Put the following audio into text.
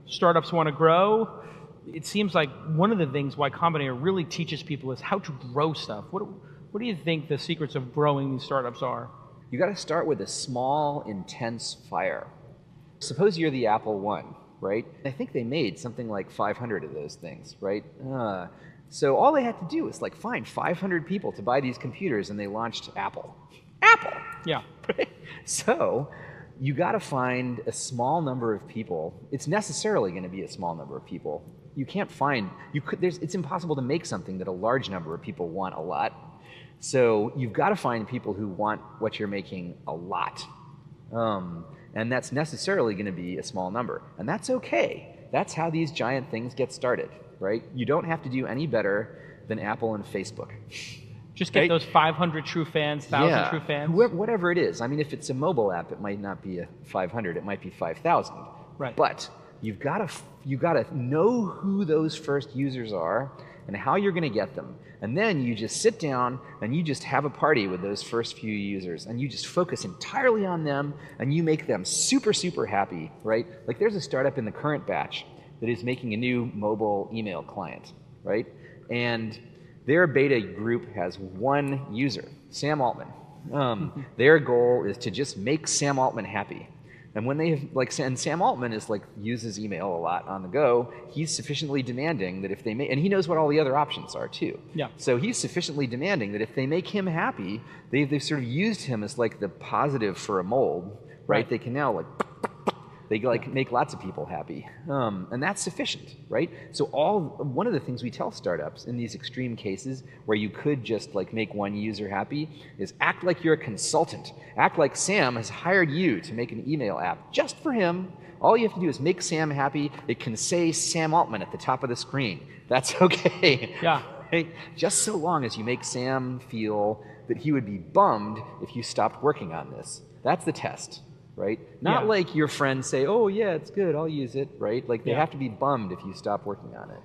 startups want to grow, it seems like one of the things Y Combinator really teaches people is how to grow stuff. What do you think the secrets of growing these startups are? You got to start with a small, intense fire. Suppose you're the Apple One, right? I think they made something like 500 of those things, right? So all they had to do was like find 500 people to buy these computers, and they launched Apple. Apple! Yeah. Right? So you got to find a small number of people. It's necessarily going to be a small number of people. You can't find, it's impossible to make something that a large number of people want a lot. So you've got to find people who want what you're making a lot. And that's necessarily going to be a small number. And that's okay. That's how these giant things get started, right? You don't have to do any better than Apple and Facebook. Just get those 500 true fans, 1,000 true fans. Whatever it is. I mean, if it's a mobile app, it might not be a 500. It might be 5,000. Right. But you've got to know who those first users are and how you're going to get them. And then you just sit down and you just have a party with those first few users, and you just focus entirely on them, and you make them super, super happy, right? Like there's a startup in the current batch that is making a new mobile email client, right? And their beta group has one user, Sam Altman. Their goal is to just make Sam Altman happy. And when they have, and Sam Altman is uses email a lot on the go, he's sufficiently demanding that if they make, and he knows what all the other options are too. Yeah. So he's sufficiently demanding that if they make him happy, they've sort of used him as like the positive for a mold, right? They can now make lots of people happy, and that's sufficient, right? So one of the things we tell startups in these extreme cases where you could just make one user happy is act like you're a consultant. Act like Sam has hired you to make an email app just for him. All you have to do is make Sam happy. It can say Sam Altman at the top of the screen. That's okay. Yeah. Right? Just so long as you make Sam feel that he would be bummed if you stopped working on this. That's the test. Right? Not like your friends say, oh yeah, it's good, I'll use it, right? Like they have to be bummed if you stop working on it.